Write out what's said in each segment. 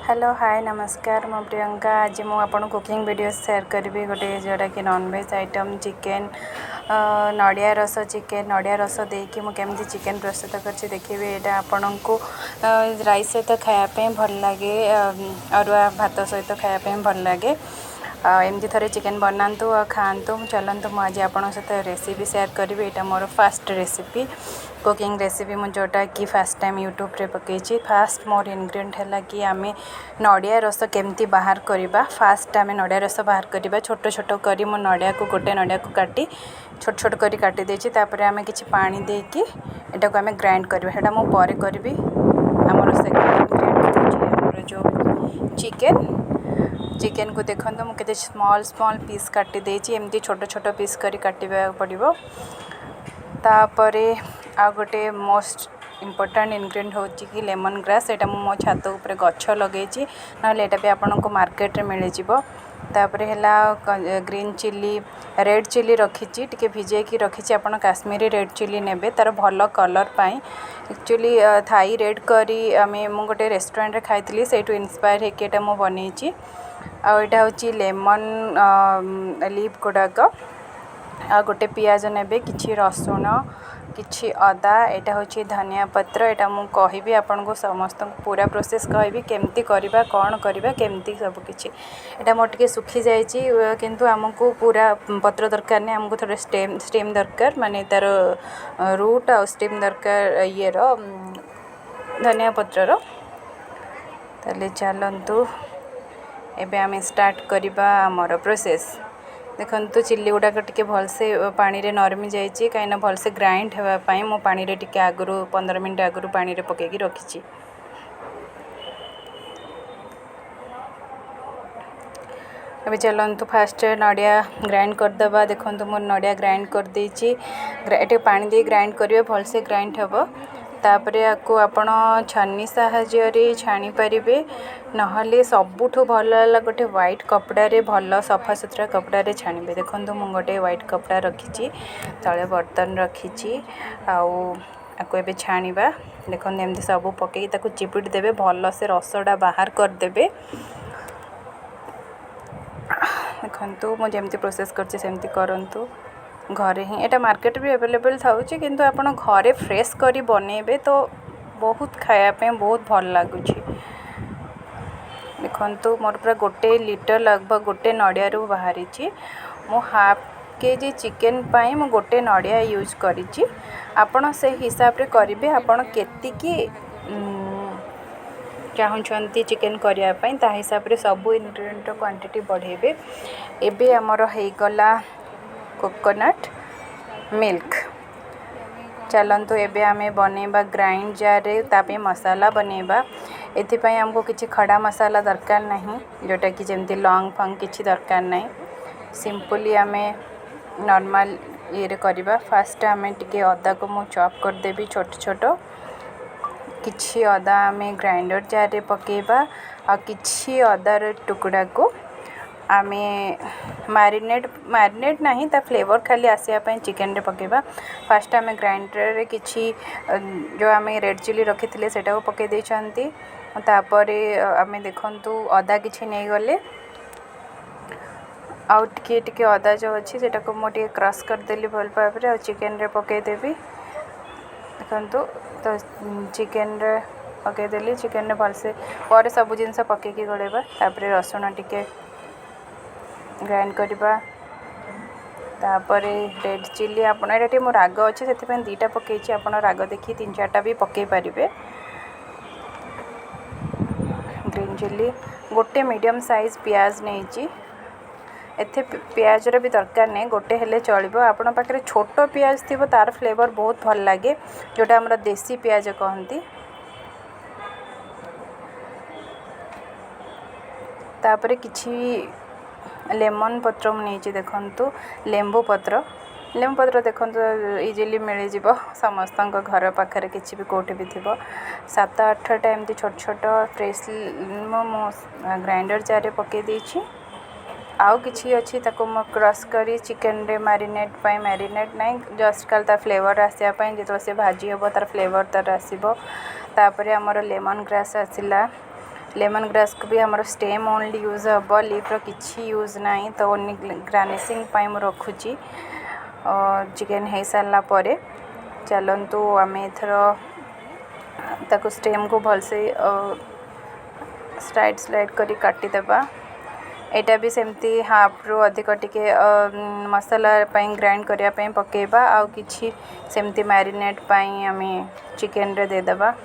Hello hi नमस्कार मो प्रियंका आज मु आपन कुकिंग वीडियो शेयर करी गोटे जोटा कि नॉनवेज आइटम चिकेन नड़िया रस चिकेन नड़िया रस देकी मु केमती चिकेन प्रस्तुत कर देखिए यहाँ आपण को राइस सहित खायापी भल लगे अरुआ भात सहित खायापी भल लगे एमती थे चिकेन बनातु खातु चलतु मुझे आपन सहित रेसिपी शेयर करी यहाँ मोर फास्ट रेसिपी कुकिंग रेसिपी मु जोटा कि फास्ट टाइम यूट्यूब रे पकई फास्ट मोर इनग्रेडिएंट है कि आम नड़िया रस केमती बाहर करवा फास्ट आम नड़िया रस बाहर करवा छोट छोट करी मो नड़िया को गोटे नड़िया को काटी छोट छोट करी काटी देछि तापर आम किछि पानी देकी एटा को आम ग्राइंड करबा हेटा मो परे करबी हमर सेकंड इनग्रेडिएंट हमर जो चिकेन को देखो मुझे केते स्मॉल स्मॉल पीस काटी देछि एमती छोट छोट पीस करी काटिबा पड़िबो तापरे आ गोटे मोस्ट इम्पोर्टेंट इनग्रेडिएंट होची कि लेमन ग्रास एटा मो छात ऊपर गछ लगेछि नले एटा भी आपनको मार्केट रे मिल जिवो तापरे हला ग्रीन चिली रेड चिली रखिछि टिके भिजे की रखिछि आपण काश्मीरी रेड चिली नेबे तार भलो कलर पाई एक्चुअली थाई रेड करी आमे मु गोटे रेस्टोरेंट रे खाइतली सेटू इंस्पायर हेके एटा मो बनेछि आ एटा होची लेमन लीफ गुडाक आ गोटे पियाज नेबे किछि रसुण किछि अदा एटा होची धनिया पत्र एटा मु कहिबी आपन को समस्त पूरा प्रोसेस कहिबी केमती करबा कोन करबा केमती सब किछि एटा मोटके सुखी जायछि किंतु हमको पूरा पत्र दरकार ने हमको थोड़ा स्टेम दरकार माने तार रूट आ स्टेम दरकार ये रो धनिया पत्र रो तले चलंतु एबे आमे स्टार्ट करबा हमर प्रोसेस देखंतु चिल्ली गुडाक टिके भलसे पानी रे नरमी जाइछि काइना भलसे ग्राइंड हेबा पई मो पानी रे टिके आगरु 15 मिनिट आगरु पानी रे पकेकी रखिछि अबे चलंतु फास्ट नड़िया ग्राइंड कर दबा देखंतु मो नड़िया ग्राइंड कर देछि एटे पानी दे ग्राइंड करिवे भलसे ग्राइंड हेबो तापरे आको आपण छन्नी साहाଯ୍य रे छाणी परिबे नहले सबुठो भल गोटे व्हाइट कपड़ा रे भल सफा सुथरा कपड़ा रे छाणीबे देखंतु मु गोटे व्हाइट कपड़ा रखिछि तळे बर्तन रखिछि आउ आको एबे छाणीबा देखंतु एमती सब पकेई ताको चिपिट देबे भल से रसडा बाहर कर देबे देखंतु मु जेमती प्रोसेस करछि सेमती करंतु घरे ही एटा मार्केट भी अवेलेबल थाउची किंतु आपण घरे फ्रेश करी बनेबे तो बहुत खाया पे बहुत भल लागुची देखंतु मोर पूरा गोटे लीटर लगभग गोटे नड़िया रु बाहरी छी मो हाफ केजी चिकेन पाई मो गोटे नड़िया यूज करिची आपण से हिसाब रे करिवे आपण केति की चाहूँगी चिकेन करिया पई ता हिसाब रे सब इनग्रेडिएंट क्वांटिटी बढ़ेबे एबे हमर हे गला कोकोनट मिल्क चलंतु एबे आमे बनेबा ग्राइंड जार रे तापे मसाला बनेबा एथि पई हमको किछि खड़ा मसाला दरकार नहीं जोटा कि जेमति लॉन्ग फंग किछि दरकार नहीं सिंपली आमे नॉर्मल ये रे करबा फास्ट आमे टिके अदा को मु चॉप कर देबी छोट छोट किछि अदा आमे ग्राइंडर जार रे पकेबा आ किछि अदा रे टुकड़ा को आमे मैरिनेट नहीं ता फ्लेवर खाली आसिया पई चिकेन रे पकेबा फास्ट आमे ग्राइंडर रे किछि जो आमे रेड चिली रखिथिले सेटा को पके दे छांती तापरे आमे देखंतु अदा किछि नै गले आउट के टिके अदा जो अछि सेटा को मोटी क्रश कर देली भल पाबरे आ चिकेन रे पके देबी देखंतु तो चिकेन रे पके देली चिकेन रे भलसे पर सब जिंस पके की गलेबा तापरे रसुण टिके ग्राइंड करबा तापरे रेड चिली आपण एटी मो राग अछि सेति पे दीटा पकेछि आपण राग देखि 3-4टा भी पके परिबे ग्रीन चिली गोटे मीडियम साइज प्याज नेछि एथे प्याज रे भी दरकार नै गोटे हेले चलिबो आपण पाखरे छोट प्याज थिबो तार फ्लेवर बहुत भल लागे जोटा हमरा देसी प्याज कहंती तापरे किछि लेमन पत्र नहीं देखंतु लेंबू पत्र देखंतु इजीली मिल जिवो समस्त घर पाखरे किछि भी कोठी भी थिबो 7-8टा एमती छोट छोट फ्रेश मो ग्राइंडर जार रे पके देछि आउ किछि अछि ताको म क्रश करी चिकेन रे मैरिनेट नहीं जस्ट काल ता फ्लेवर आसिया पई जेतो से भाजी होबो तार फ्लेवर तार आसीबो तापरे हमर लेमन ग्रास आसिला लेमन ग्रास को भी हमर स्टेम ओनली यूज हम लीफ्र किसी यूज ना तो ओनली गार्निशिंग मु रखुची। चिकेन हो सारा पर चलतु आम एथर ताको स्टेम को भलसे स्लाइड करी काटिदेबा। एटा भी सेमती हाफ रु अधिक टिके मसाला ग्राइंड करने पकेबा आउ किछि सेमती मैरिनेट पाई आम चिकेन रे देदेबा।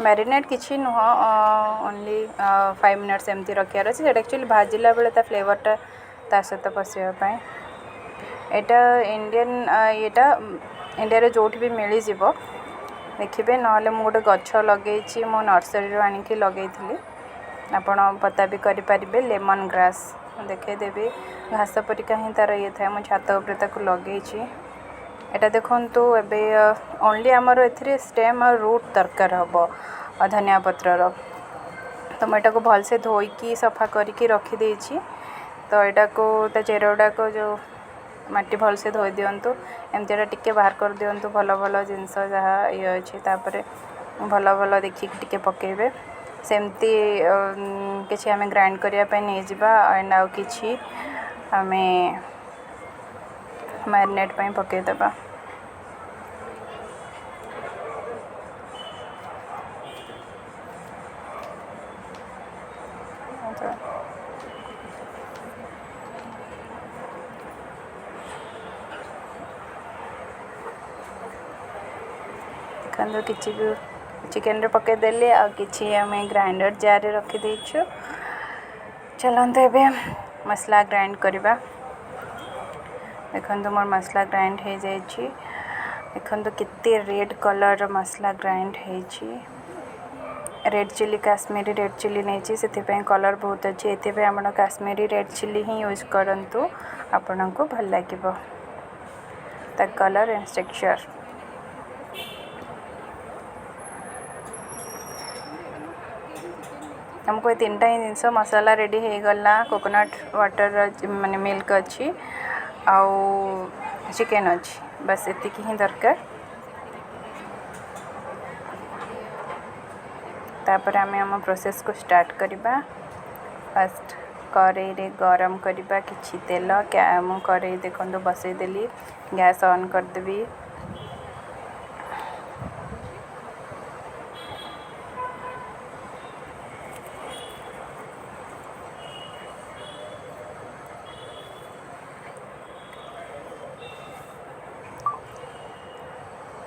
मैरिनेट किछि नुह ओनली 5 मिनट्स एमती रखियार अच्छे से एक्चुअली भाजिला बेले ता फ्लेवरटा ता सहित पशिया। एटा इंडियन इंडिया रे जोठी भी मिली जीवो देखिए ना मु गोटे गछ लगे मो नर्सरी आनिकी लगे आपण पता भी करें लेमन ग्रास देखेदेवी घास परिका ही तार ये था मुझे छात उपर लगे। एटा देखंतु एबे ओनली आमर एथिरे स्टेम और रूट दरकार हम धनिया पत्रर तो मुझे को भलसे धोईकी सफा करके रखीदे। तो यहाँ को चेरगुड़ा को जो माटी भलसे धोई दिंतु एमती टिके बाहर कर दिंतु भल भल जिनस जहाँ ये अच्छे भल भल देखिक टिके पकेबे सेमती किसी आम ग्राइंड करने नहीं जावा एंड आउ कि आम मैरिनेट पाई पकेदेबा। देखो किसी भी चिकेन रे पकेदेली आ कि आम ग्राइंडर जार रे रखीदेचु। चलते एबे मसला ग्राइंड करवा। देखो मोर मसला ग्राइंड हो जाइए। देखो कितने रेड कलर मसला ग्राइंड हो red chilli Kashmiri red chilli नहीं से कलर बहुत अच्छे ये आम काश्मीरी रेड चिली ही यूज करंतु आपण को भल लगे कलर एंड टेक्सचर। हमको ये 3टा ही जिनस मसाला रेडी हो गला कोकोनट वाटर माने मिल्क अच्छी आउ चिकेन अच्छी बस इतनी ही दरकार। तापर आम प्रोसेस को स्टार्ट करवा। फर्स्ट कड़ाई रे गरम करवा किछि तेल क्या कड़ाई देखो बसईदेली गैस ऑन करदेवी।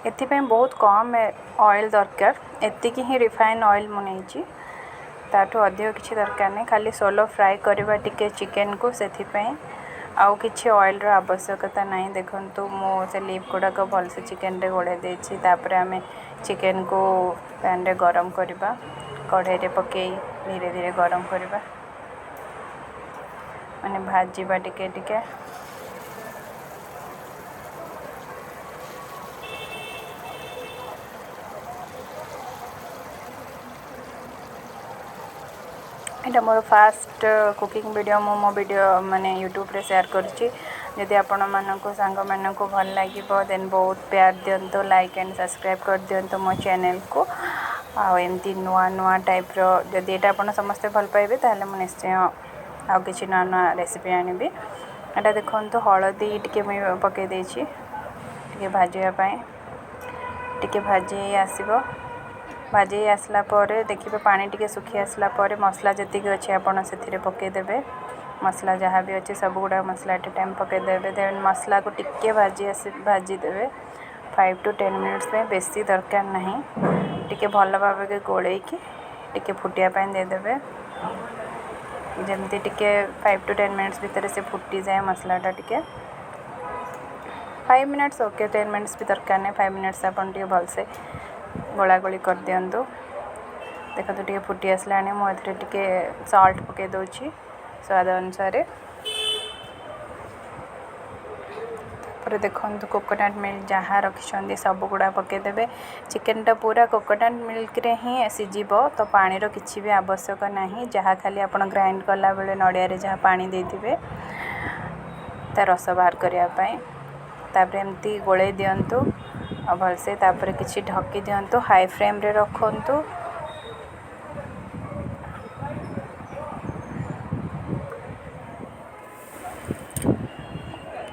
एथिपाई बहुत कम ऑयल दरकार एतिकी ही रिफाइन ऑयल मुझे ताठू अधिक किसी दरकार नहीं खाली सोलो फ्राए करवा टिके चिकेन को से आउ किसी ऑयल रो आवश्यकता नहीं। देखंतु मो से लीफ गुड़ाक भलसे चिकेन रे गोड़े देछि तापर आम चिकेन को पैन रे गरम करवा कढ़ाई रे पकई धीरे धीरे गरम करवा माने भाजीबा टिके टिके। এটা मोर फास्ट कुकिंग वीडियो मो वीडियो माने यूट्यूब रे शेयर करछि। यदि आपण मानको सांग मानको भल लागिबो देन बहुत प्यार दियंतो लाइक एंड सब्सक्राइब कर दियंतो मो चैनल को आ एमती नुआ नुआ टाइप रो जदि एटा आपण समस्त भल पाइबे ताले मो निश्चय आ किछि नुआ नुआ रेसिपी आनिबे। एटा देखंतो हळदी टिके मैं पके देछि टिके भाजिया पाए टिके भाजी आसीबो भाजी आसला देखिए पानी टिके सुखी आसला मसला जी अच्छे आपड़ से पकईदेवे मसला जहाँ भी अच्छे सब गुड़ा मसला एट टाइम पकईदेवे देन मसला को टिके भाजीदेवे 5 to 10 मिनट्स में बेसी दरकार नहीं टिके भल भाव के गोले टिके फुटिया देदेवे जमती टिके 5 to 10 मिनट्स भितर से फुटी जाए मसलाटा टिके 5 मिनट्स ओके 10 मिनट्स भी दरकार नहीं 5 मिनट्स अपन टिके भलसे गोला गोली कर दिंतु। देखो टे फुटी आसला मुझे टे सॉल्ट पके दूची स्वाद अनुसार। पर देखो कोकोनट मिल्क जहाँ रखी सब गुड़ा पकईदेवे चिकेनटा पूरा कोकोनट मिल्क रे ही सीझब तो पानी किसी भी आवश्यक नहीं जहाँ खाली आप ग्राइंड कला बेले नड़िया जहाँ पानी देते रस बाहर करने तापर एमती गोले दिंतु भलसे तापर किसी ढकी दिंतु हाई फ्लेम रे रखंतु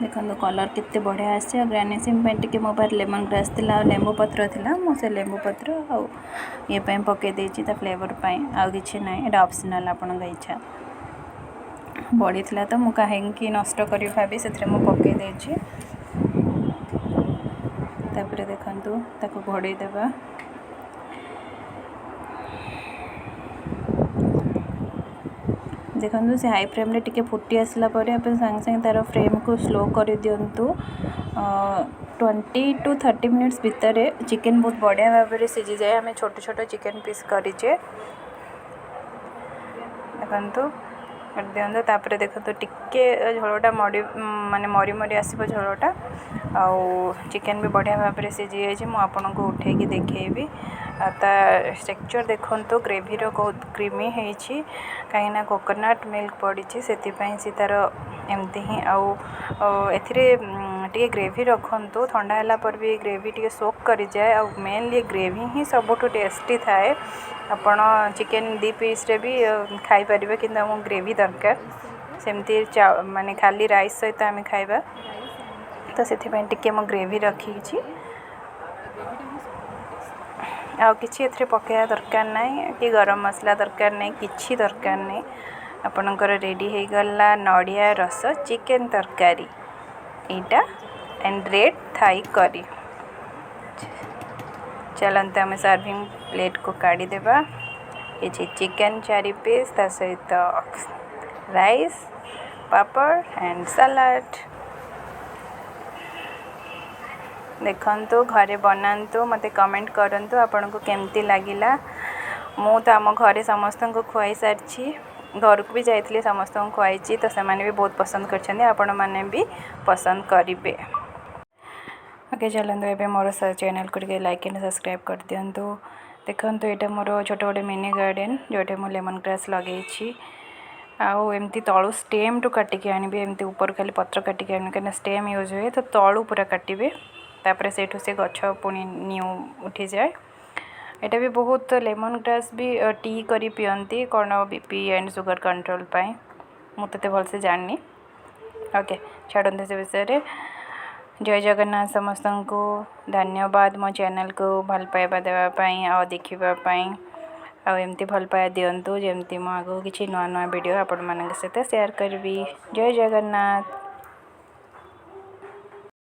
देखो कलर केते बढ़िया आसे ग्रानिशिंग टी मोबाइल लेमन ग्रास थिला लेंबू पत्र थिला से लेंबू पत्र ये पके देछि फ्लेवर आउ किछि ना एटा ऑप्शनल आपण इच्छा बड़ी थिला तो मु कहीं नष्ट करी भाभी से पके देछि तापर देखंतु ताको घोड़े देबा देखो से हाई फ्लेम रे टिके फुटी आसला पर अपन संग संग तार फ्लेम को स्लो कर दिंतु 20 to 30 मिनिट्स भितर चिकेन बहुत बढ़िया भाव में सीझी जाए आम छोट छोट चिकेन पीस करें देखो कर दिखाँ तापर देखो टिके झोलटा मरी माने मरी मरी आसो झोलटा आउ चिकेन भी बढ़िया भाव में सीझी जाइए मुझे आपको उठेकी देखेबी टेक्सचर देखो ग्रेवी बहुत क्रीमी होती कहीं कोकोनट मिल्क पड़ी से तार एमती ही टे ग्रेवी रखु ठंडा है पर भी ग्रेवी टे सोक कर जाए आ मेनली ग्रेवी ही सबुठ टेस्टी थाए आपण चिकेन 2 पीस रे भी खाई परिबे कि ग्रेवी दरकार सेमती माने खाली राइस सहित आम खाइबा तो से टिके मो ग्रेवी रखी आ किछि एथरे पकेया दरकार नहीं कि गरम मसला दरकार नहीं किछि दरकार नहीं आपणकर रेडी हो गला नड़िया रस चिकेन तरकारी एटा एंड रेड थाई करी चलते आम सर्विंग प्लेट को काढ़ी देबा ये चिकेन 4 पीस ता सहित राइस पापड़ एंड सलाड देखंतु घरे बनातु मते कमेंट करंतु आपन को केमती लागिला मु तो आम घरे समस्त को खुआई सारी घर को भी जाइए समस्त को खुआई तो से भी बहुत पसंद कर आपण मैंने भी पसंद करेंगे ओके चलते एवं मोर चैनल को लाइक एंड सब्सक्राइब कर दिंतु देखो यहाँ मोर छोट गोटे मिनी गार्डन जोटे मुझे लेमन ग्रास लगे आउ एमती तलू स्टेम टू काटिकी आनबी एमती ऊपर खाली पत्र काटिकी आने कहीं स्टेम यूज हुए तो तलू पूरा काटे तापर से गछ पुणी न्यू उठी जाए यहाँ भी बहुत लेमन ग्रास भी टी करी पियंती कौन बीपी एंड सुगर कंट्रोल पाई मुझे भलसे जाननी ओके छाड़ते से विषय जय जगन्नाथ समस्त को धन्यवाद मो चैनल को भल पाइबा देवाई आ देखापी आमती भल पाया दिंतु जमती मो आगे किसी नुआ नुआ वीडियो आपण मान सहित शेयर करी जय जगन्नाथ।